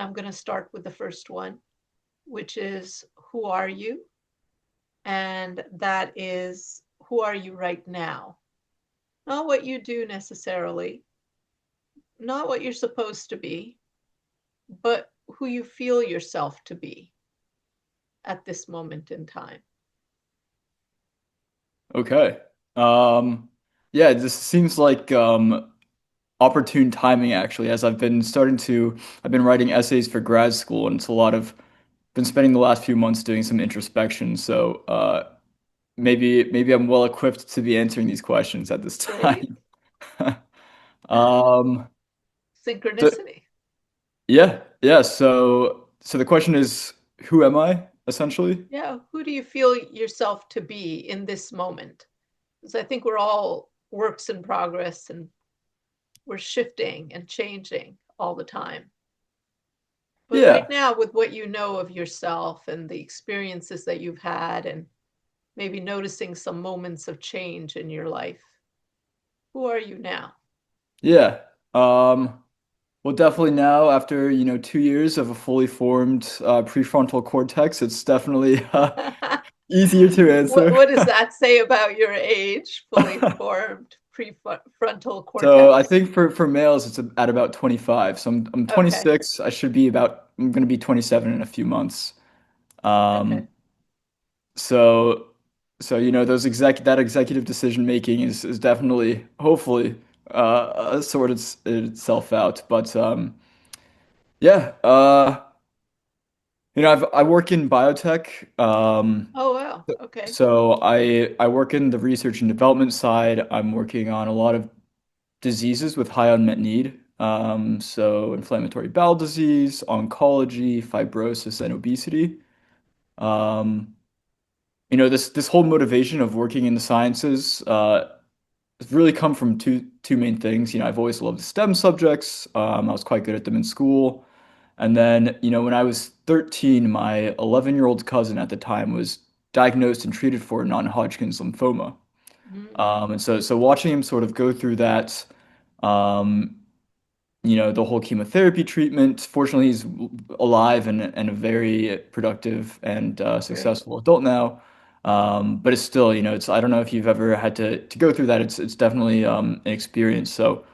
I'm going to start with the first one, which is who are you? And that is who are you right now? Not what you do necessarily, not what you're supposed to be, but who you feel yourself to be at this moment in time. Okay. Um, yeah, this seems like opportune timing actually, as I've been writing essays for grad school, and it's a lot of been spending the last few months doing some introspection. So maybe I'm well equipped to be answering these questions at this Great. time. Um, so Synchronicity. yeah. So the question is, who am I essentially? Yeah. Who do you feel yourself to be in this moment? Because I think we're all works in progress and we're shifting and changing all the time. But right Yeah. now, with what you know of yourself and the experiences that you've had, and maybe noticing some moments of change in your life, who are you now? Yeah. Um, well, definitely now, after 2 years of a fully formed prefrontal cortex, it's definitely easier to answer. What does that say about your age? Fully formed prefrontal So I cortex. think for males, it's at about 25. So I'm Okay. 26. I'm going to be 27 in a few months. Okay. Um, so that executive decision making is definitely hopefully sorted itself out. But yeah. I work in biotech. Oh, wow. Okay. So I work in the research and development side. I'm working on a lot of diseases with high unmet need. So inflammatory bowel disease, oncology, fibrosis, and obesity. Um, this whole motivation of working in the sciences has really come from two main things. I've always loved STEM subjects. I was quite good at them in school. And then, when I was 13, my 11-year-old cousin at the time was diagnosed and treated for non-Hodgkin's lymphoma. Mm, And so watching him sort of go through that, um, the whole chemotherapy treatment. Fortunately, he's alive and a very productive and great. successful adult now. But it's still, I don't know if you've ever had to go through that. It's definitely an experience. So,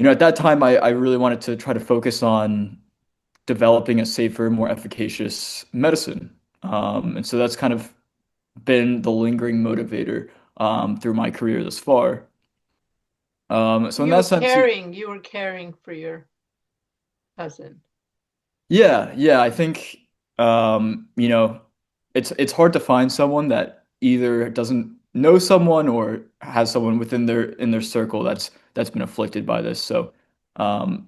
at that time, I really wanted to try to focus on developing a safer, more efficacious medicine. And so that's kind of been the lingering motivator through my career thus far. So in that sense, You were caring for your cousin. yeah, I think it's hard to find someone that either doesn't know someone or has someone within their circle that's been afflicted by this. So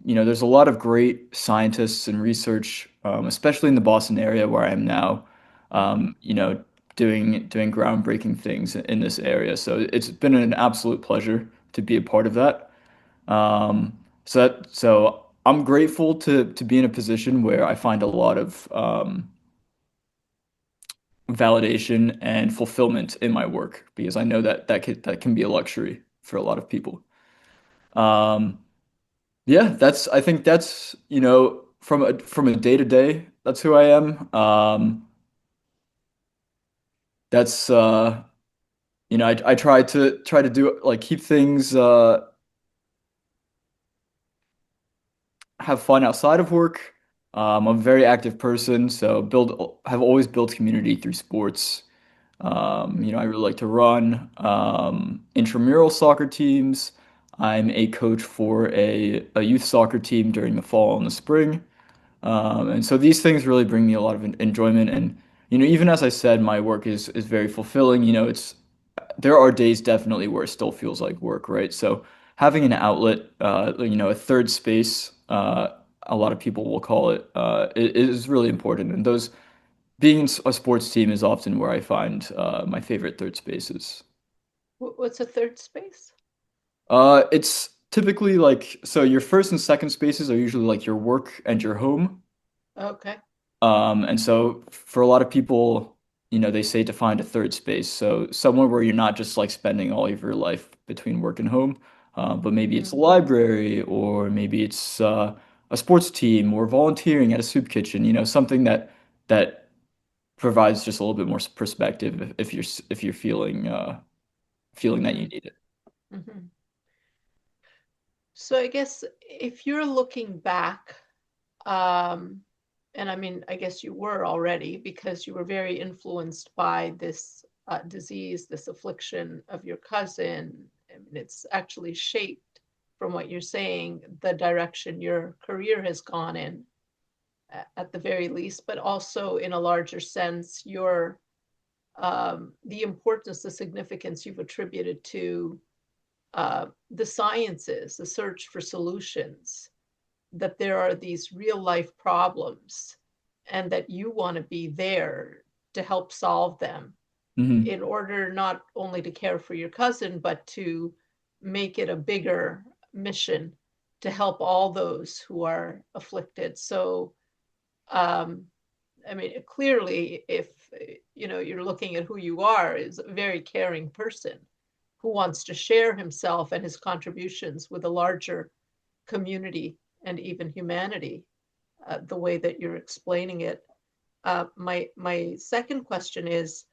there's a lot of great scientists and research, especially in the Boston area where I am now, Mm-hmm. um, you know, doing groundbreaking things in this area. So it's been an absolute pleasure to be a part of that. So I'm grateful to be in a position where I find a lot of validation and fulfillment in my work because I know that can be a luxury for a lot of people. Um, yeah, I think that's from a day to day, that's who I am. That's I try to do like keep things have fun outside of work. I'm a very active person, so have always built community through sports. I Mm-hmm. really like to run intramural soccer teams. I'm a coach for a youth soccer team during the fall and the spring. And so these things really bring me a lot of enjoyment. And, even as I said, my work is very fulfilling. There are days definitely where it still feels like work, right? So having an outlet, a third space, a lot of people will call it, is really important. And those being in a sports team is often where I find my favorite third spaces. What's a third space? It's typically like so your first and second spaces are usually like your work and your home. Okay. And so for a lot of people, they say to find a third space. So somewhere where you're not just like spending all of your life between work and home, but maybe it's a Mm-hmm. library or maybe it's a a sports team or volunteering at a soup kitchen, something that provides just a little bit more perspective if you're feeling that you Mm-hmm. need it. Mm-hmm. So I guess if you're looking back, um, and I mean, I guess you were already because you were very influenced by this disease, this affliction of your cousin. I mean, it's actually shaped, from what you're saying, the direction your career has gone in, at the very least, but also in a larger sense, your the importance, the significance you've attributed to the sciences, the search for solutions, that there are these real life problems and that you want to be there to help solve them Hmm. in order not only to care for your cousin, but to make it a bigger mission to help all those who are afflicted. So, um, I mean, clearly, if you're looking at who you are, is a very caring person who wants to share himself and his contributions with a larger community and even humanity, the way that you're explaining it. My second question is,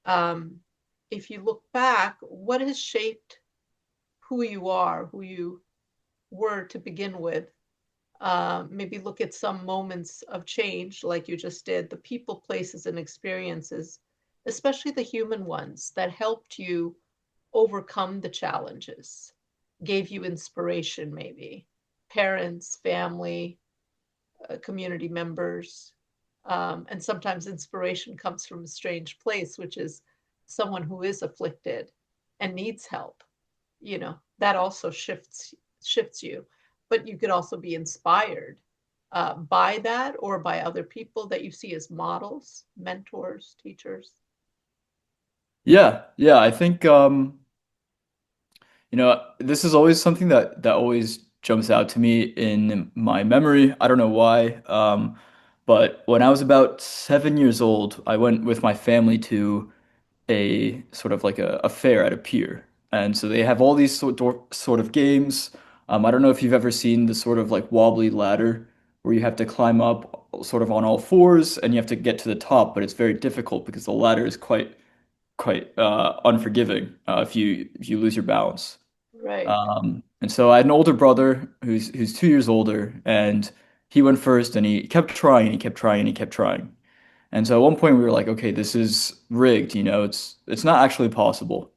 um, if you look back, what has shaped who you are, who you were to begin with? Maybe look at some moments of change, like you just did, the people, places, and experiences, especially the human ones that helped you overcome the challenges, gave you inspiration, maybe parents, family, community members. And sometimes inspiration comes from a strange place, which is someone who is afflicted and needs help. That also shifts you. But you could also be inspired by that or by other people that you see as models, mentors, teachers. Yeah, yeah, I think this is always something that always jumps out to me in my memory. I don't know why. But when I was about 7 years old, I went with my family to a sort of like a fair at a pier. And so they have all these sort of games. I don't know if you've ever seen the sort of like wobbly ladder where you have to climb up sort of on all fours and you have to get to the top, but it's very difficult because the ladder is quite unforgiving if you lose your balance. Right, And so I had an older brother who's 2 years older, and he went first, and he kept trying, and he kept trying, and he kept trying. And so at one point we were like, okay, this is rigged, it's not actually possible.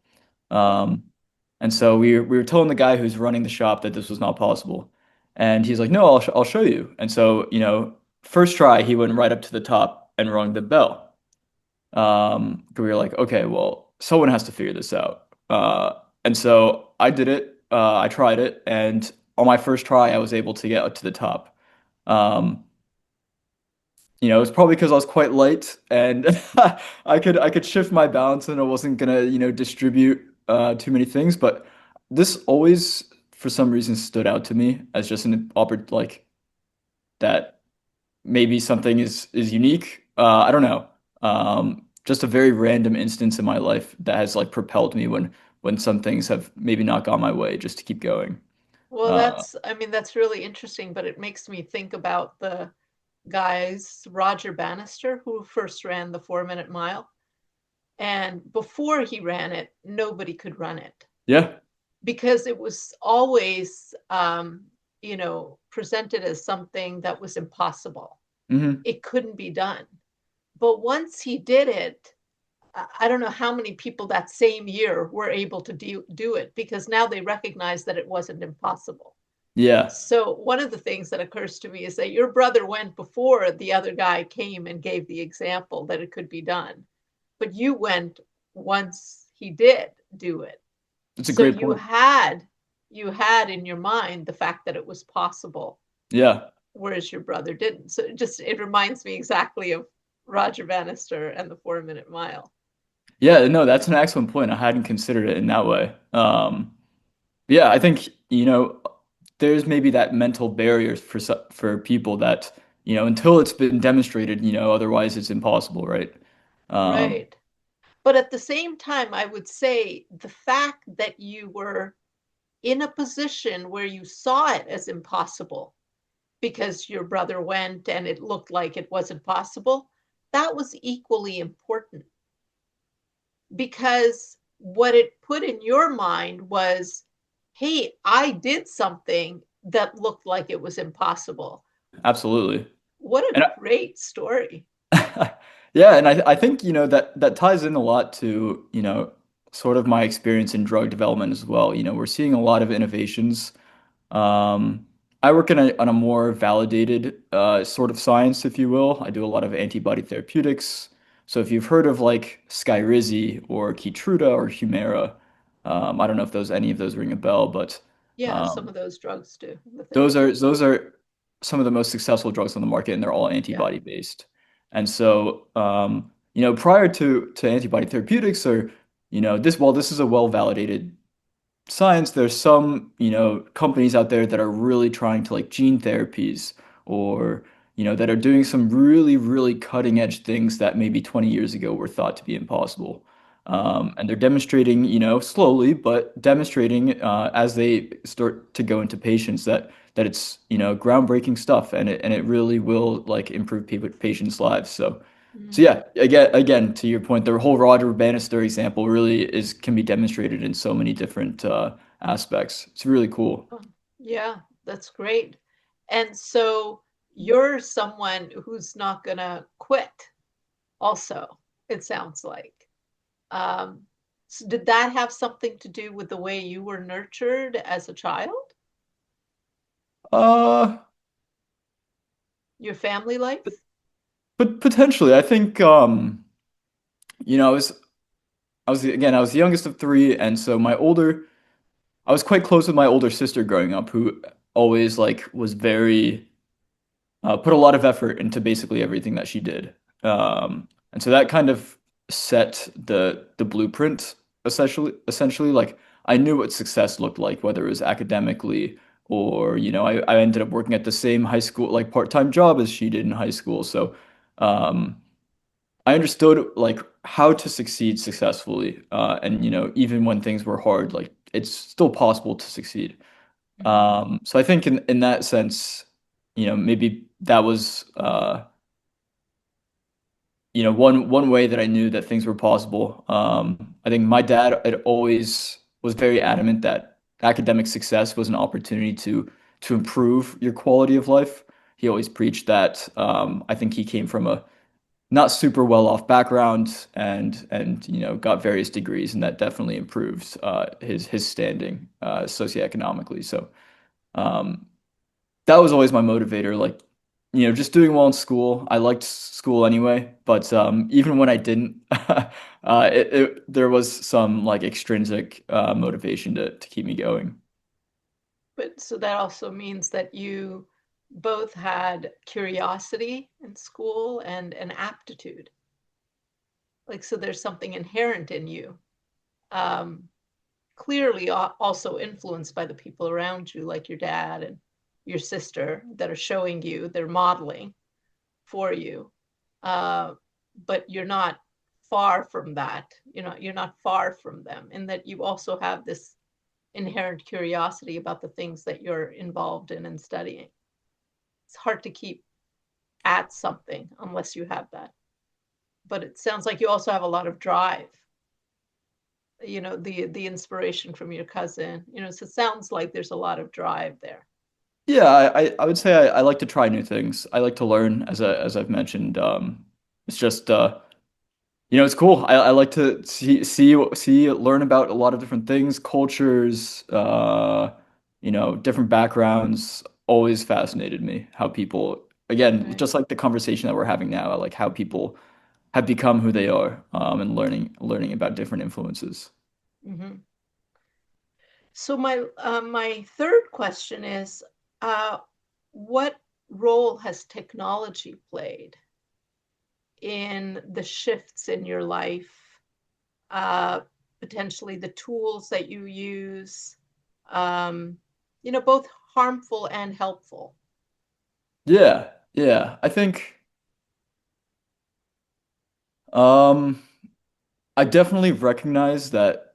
Um, and so we were telling the guy who's running the shop that this was not possible, and he's like, no, I'll show you. And so first try he went right up to the top and rung the bell. We were like, okay, well, someone has to figure this out. And so I did it. I tried it, and on my first try, I was able to get up to the top. Um, it's probably because I was quite light, and I could shift my balance, and I wasn't gonna, distribute too many things. But this always, for some reason, stood out to me as just an like that maybe something is unique. I don't know. Just a very random instance in my life that has like propelled me when some things have maybe not gone my way, just to keep going. well, Uh, I mean, that's really interesting, but it makes me think about the guys, Roger Bannister, who first ran the 4 minute mile. And before he ran it, nobody could run it yeah. because it was always, presented as something that was impossible. Hmm. It couldn't be done. But once he did it, I don't know how many people that same year were able to do it because now they recognize that it wasn't impossible. Yeah. So one of the things that occurs to me is that your brother went before the other guy came and gave the example that it could be done, but you went once he did do it. It's a So great you point. had you had in your mind the fact that it was possible, Yeah. whereas your brother didn't. So it reminds me exactly of Roger Bannister and the 4 minute mile. Yeah, no, that's an excellent point. I hadn't considered it in that way. Yeah, I think, there's maybe that mental barrier for people that, until it's been demonstrated, otherwise it's impossible, right? Um, Right. But at the same time, I would say the fact that you were in a position where you saw it as impossible because your brother went and it looked like it wasn't possible, that was equally important because what it put in your mind was, hey, I did something that looked like it was impossible. Absolutely. What a And great story. yeah, and I think, that that ties in a lot to, sort of my experience in drug development as well. We're seeing a lot of innovations. Um, I work on a more validated sort of science, if you will. I do a lot of antibody therapeutics. So if you've heard of like Skyrizi or Keytruda or Humira, I don't know if any of those ring a bell, but Yeah, some um, of those drugs do, the therapeutics. those are some of the most successful drugs on the market, and they're all Yeah. antibody based. And so, prior to antibody therapeutics, or this is a well validated science, there's some, companies out there that are really trying to like gene therapies or, that are doing some really, really cutting edge things that maybe 20 years ago were thought to be impossible. Mm-hmm. And they're demonstrating, slowly, but demonstrating as they start to go into patients that it's, groundbreaking stuff and it really will like improve patients' lives. So Mm-hmm. yeah, again, to your point, the whole Roger Bannister example really can be demonstrated in so many different aspects. It's really cool. Oh, yeah, that's great. And so you're someone who's not gonna quit also, it sounds like. Um, so did that have something to do with the way you were nurtured as a child? Uh, Your family life? but potentially, I think I was the youngest of three, and so I was quite close with my older sister growing up, who always like was very put a lot of effort into basically everything that she did. And so that kind of set the blueprint essentially like I knew what success looked like, whether it was academically or, I ended up working at the same high school, like part-time job as she did in high school. So um, I understood like how to succeed successfully. And, even when things were hard, like it's still possible to succeed. Mm-hmm. So I think in that sense, maybe that was one way that I knew that things were possible. I think my dad had always was very adamant that academic success was an opportunity to improve your quality of life. He always preached that. I think he came from a not super well off background and got various degrees, and that definitely improves his standing socioeconomically. So. Um, that was always my motivator. Like, just doing well in school. I liked school anyway, but even when I didn't, there was some like extrinsic motivation to keep me going. But so that also means that you both had curiosity in school and an aptitude. Like, so there's something inherent in you. Um, Clearly also influenced by the people around you, like your dad and your sister, that are showing you, they're modeling for you. Uh, but you're not far from that. You're not far from them, in that you also have this inherent curiosity about the things that you're involved in and studying. It's hard to keep at something unless you have that. But it sounds like you also have a lot of drive. The inspiration from your cousin. So it sounds like there's a lot of drive there. Yeah, I would say I like to try new things. I like to learn, as I've mentioned. It's just it's cool. I like to learn about a lot of different things, cultures, different backgrounds. Always fascinated me how people, again, Right. just like the conversation that we're having now, I like how people have become who they are, and learning about different influences. Mm-hmm. So my third question is, uh, what role has technology played in the shifts in your life? Uh, Potentially the tools that you use, um, both harmful and helpful. Yeah, yeah. I think um, I definitely recognize that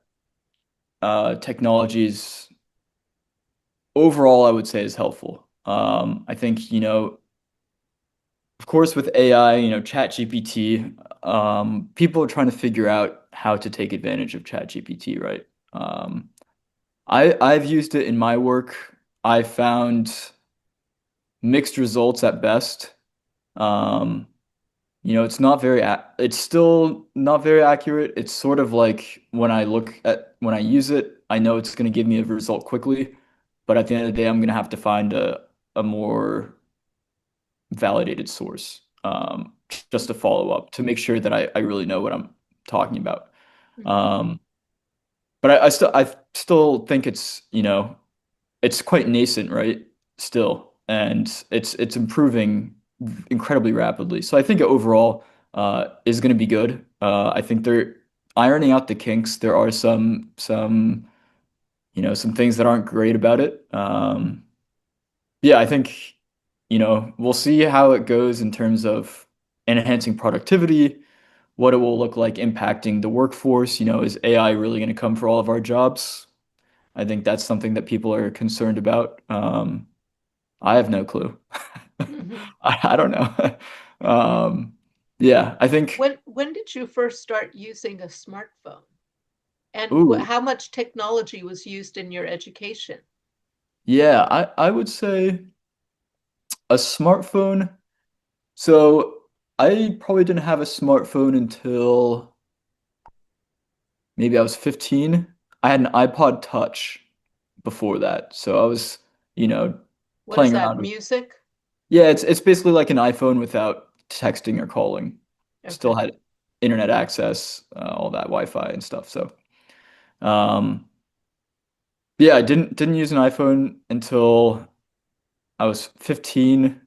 technologies overall, I would say is helpful. I think, of course, with AI, ChatGPT, people are trying to figure out how to take advantage of ChatGPT, right? Um, I've used it in my work. I found mixed results at best. Um, it's still not very accurate. It's sort of like when I use it, I know it's going to give me a result quickly, but at the end of the day, I'm going to have to find a more validated source, just to follow up to make sure that I really know what I'm talking about. Mhm. Um, but I still think it's quite nascent, right? Still, and it's improving incredibly rapidly. So I think overall is going to be good. I think they're ironing out the kinks. There are some things that aren't great about it. Yeah, I think we'll see how it goes in terms of enhancing productivity, what it will look like impacting the workforce. Is AI really going to come for all of our jobs? I think that's something that people are concerned about. I have no clue. Mhm. I don't know. Yeah, I think, When did you first start using a smartphone? And ooh, how much technology was used in your education? yeah, I would say a smartphone. So I probably didn't have a smartphone until maybe I was 15. I had an iPod Touch before that. So I was, you know, What is playing that, around with, music? yeah, it's basically like an iPhone without texting or calling. Still Okay. had internet access, all that Wi-Fi and stuff. So, um, yeah, I didn't use an iPhone until I was 15.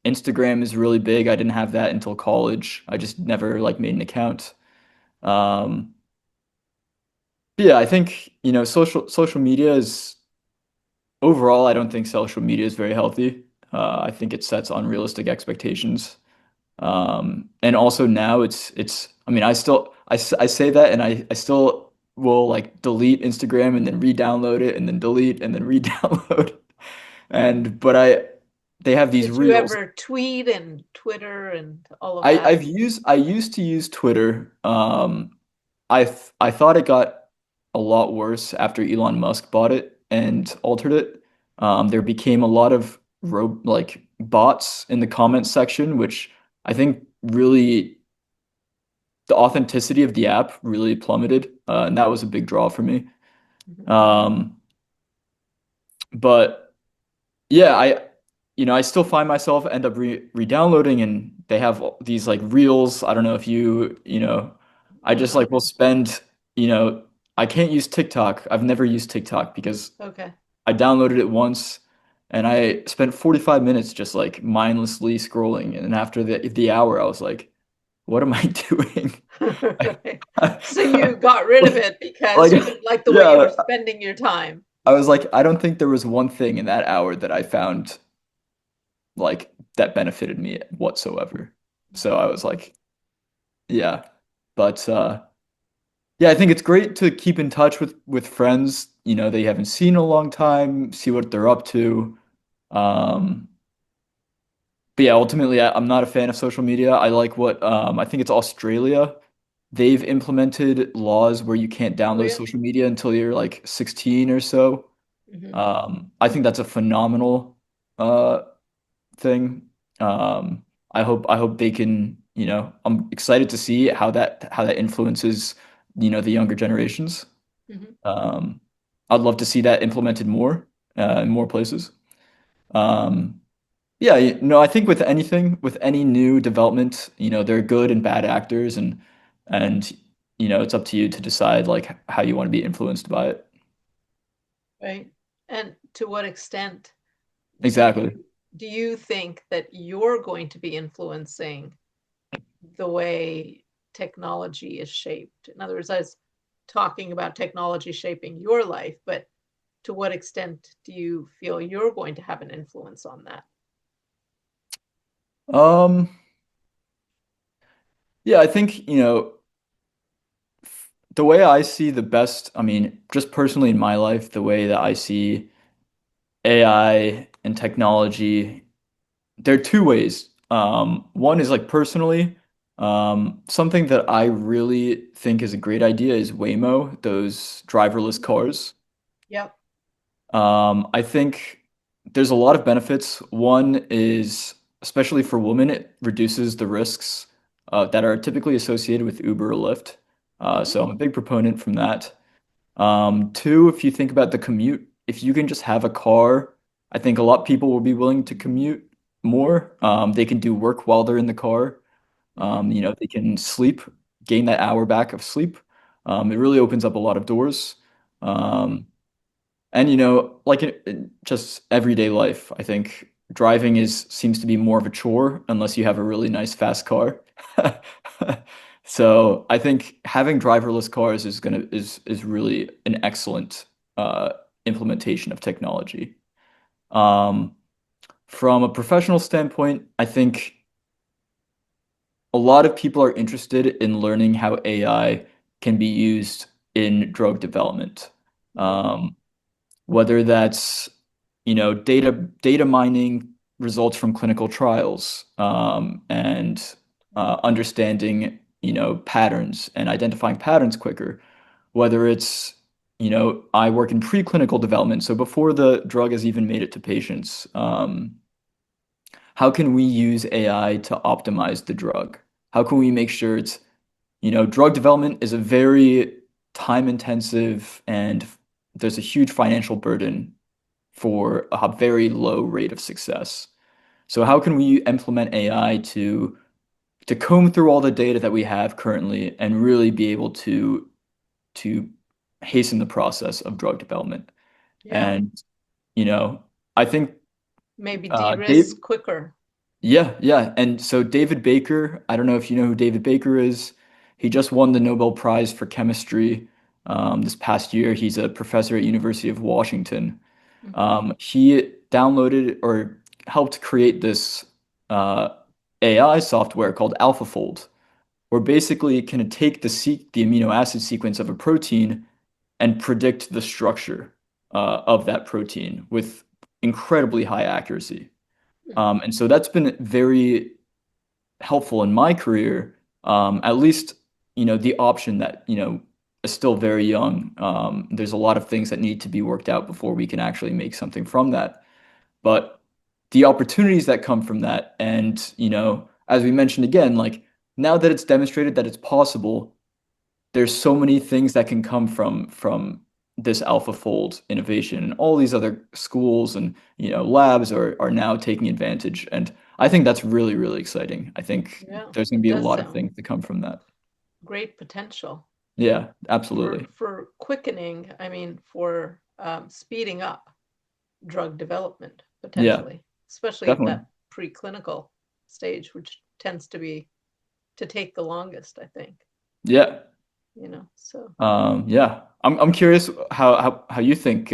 Instagram is really big. I didn't have that until college. I just never like made an account. Um, yeah, I think, social media is overall, I don't think social media is very healthy. I think it sets unrealistic expectations. And also now I mean, I say that and I still will like delete Instagram and then re-download it and then delete and then re-download. They have these Did you reels. ever tweet and Twitter and all of that? I used to use Twitter. I thought it got a lot worse after Elon Musk bought it and altered it. There became a lot of like bots in the comments section, which I think really the authenticity of the app really plummeted, and that was a big draw for me. Mhm. Um, but yeah, I still find myself end up re-downloading, and they have these like reels. I don't know if I just Uh-huh. like will spend, you know, I can't use TikTok. I've never used TikTok because Okay. I downloaded it once and I spent 45 minutes just like mindlessly scrolling. And after the hour, I was like, what am I doing? Right. So you got rid of it because Like, you didn't like the way you were yeah, spending your time. I was like, I don't think there was one thing in that hour that I found like that benefited me whatsoever. So I was like, yeah. But yeah, I think it's great to keep in touch with friends, they haven't seen in a long time, see what they're up to. Um, but yeah, ultimately I'm not a fan of social media. I like what I think it's Australia. They've implemented laws where you can't Oh download yeah. social media until you're like 16 or so. Hmm. I think that's a phenomenal uh thing. I hope they can, I'm excited to see how that influences, the younger generations. Hmm. Um, I'd love to see that implemented more in more places. Um, yeah, I think with anything, with any new development, there are good and bad actors, and it's up to you to decide like how you want to be influenced by it. Right. And to what extent do Exactly. you think that you're going to be influencing the way technology is shaped? In other words, I was talking about technology shaping your life, but to what extent do you feel you're going to have an influence on that? Um, yeah, I think, the way I see the best, I mean, just personally in my life, the way that I see AI and technology, there are two ways. One is like personally, something that I really think is a great idea is Waymo, those driverless cars. Yep. I think there's a lot of benefits. One is, especially for women, it reduces the risks that are typically associated with Uber or Lyft. Hmm. So I'm a big proponent from that. Two, if you think about the commute, if you can just have a car, I think a lot of people will be willing to commute more. They can do work while they're in the car. Hmm. They can sleep, gain that hour back of sleep. It really opens up a lot of doors. Um, and like in just everyday life, I think driving is seems to be more of a chore unless you have a really nice fast car. So I think having driverless cars is really an excellent uh, implementation of technology. Um, from a professional standpoint, I think a lot of people are interested in learning how AI can be used in drug development. Hmm. Um, whether that's data mining results from clinical trials, and understanding patterns and identifying patterns quicker, whether it's I work in preclinical development, so before the drug has even made it to patients, how can we use AI to optimize the drug? How can we make sure it's drug development is a very time intensive, and there's a huge financial burden for a very low rate of success. So how can we implement AI to comb through all the data that we have currently and really be able to hasten the process of drug development? Yeah. And you know, I think Maybe Dave, de-risk quicker. yeah, yeah. And so David Baker, I don't know if you know who David Baker is. He just won the Nobel Prize for chemistry this past year. He's a professor at University of Washington. Hmm. He downloaded or helped create this uh, AI software called AlphaFold, where basically it can take the amino acid sequence of a protein and predict the structure of that protein with incredibly high accuracy. And so that's been very helpful in my career. At least, the option that, is still very young. There's a lot of things that need to be worked out before we can actually make something from that. But the opportunities that come from that, and, as we mentioned again, like now that it's demonstrated that it's possible, there's so many things that can come from this AlphaFold innovation, and all these other schools and labs are now taking advantage, and I think that's really really exciting. I think Yeah, there's going to it be a does lot of sound things to come from that. great potential Yeah, for absolutely. quickening. I mean, for speeding up drug development Yeah, potentially, especially at definitely. that preclinical stage, which tends to take the longest, I think. Yeah. So Yeah. I'm curious how you think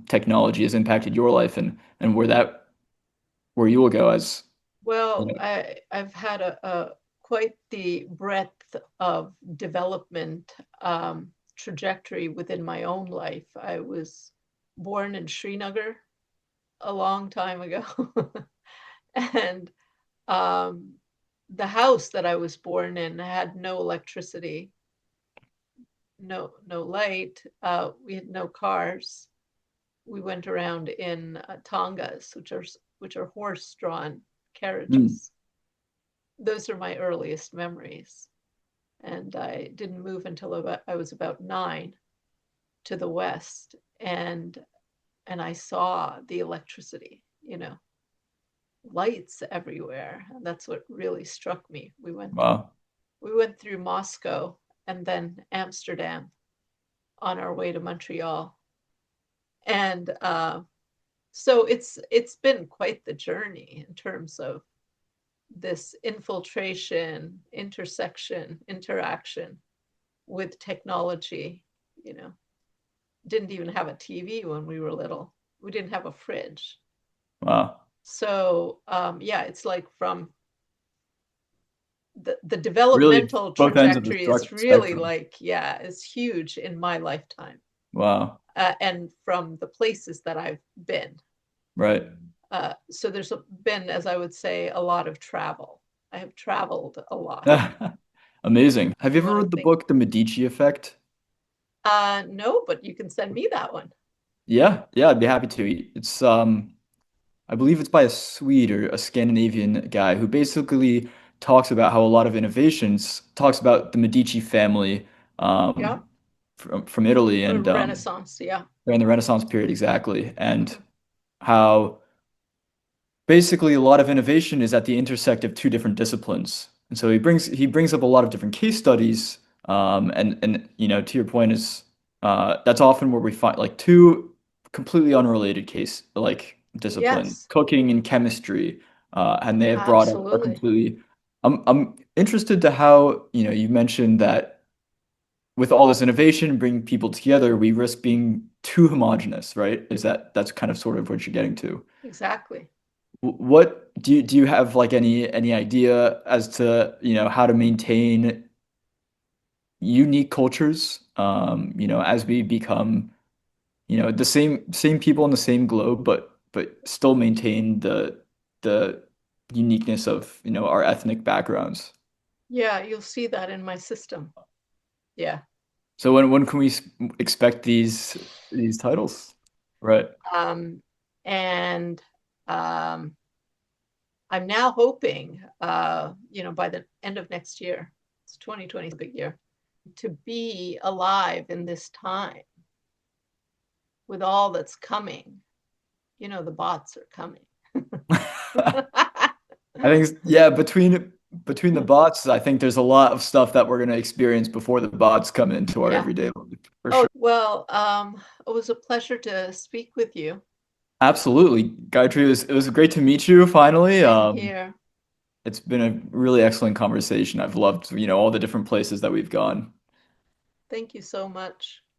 technology has impacted your life, and where you will go as you well, know. I've had a quite the breadth of development trajectory within my own life. I was born in Srinagar a long time ago, and um, the house that I was born in had no electricity, no light. We had no cars. We went around in tongas, which are horse-drawn Hmm. carriages. Those are my earliest memories. And I didn't move until I was about 9 to the west, and I saw the electricity, lights everywhere. And that's what really struck me. Wow. We went through Moscow and then Amsterdam on our way to Montreal, and so it's been quite the journey in terms of this infiltration, intersection, interaction with technology. You know, didn't even have a TV when we were little. We didn't have a fridge. Wow. So yeah, it's like from the Really developmental both ends of the trajectory is really spectrum. like, yeah, is huge in my lifetime, Wow. and from the places that I've been. Right. So there's been, as I would say, a lot of travel. I have traveled a lot, Amazing. Have you a ever lot of read the things. book The Medici Effect? No, but you can send me that one. Yeah, yeah, I'd be happy to. It's I believe it's by a Swede or a Scandinavian guy who basically talks about how a lot of innovations talks about the Medici family Yeah, from Italy the and Renaissance. Yeah. during the Renaissance period exactly, and how basically a lot of innovation is at the intersect of two different disciplines. And so he brings up a lot of different case studies, and to your point is that's often where we find like two completely unrelated case like discipline, Yes, cooking and chemistry, and they have brought up a absolutely. completely. I'm interested to how you mentioned that with all this innovation bringing people together, we risk being too homogenous, right? That's kind of sort of what you're getting to. Exactly. What do you have like any idea as to, how to maintain unique cultures, as we become, the same people on the same globe, but still maintain the uniqueness of, our ethnic backgrounds. Yeah, you'll see that in my system. Yeah. So when can we expect these titles? Right. Um, and um, I'm now hoping, by the end of next year, it's 2020, a big year, to be alive in this time with all that's coming. The bots are coming. I think, yeah, between the bots, I think there's a lot of stuff that we're going to experience before the bots come into our Yeah. everyday life, for Oh, sure. well, it was a pleasure to speak with you. Absolutely. Gayatri, it was great to meet you finally. Same here. It's been a really excellent conversation. I've loved, all the different places that we've gone. Thank you so much.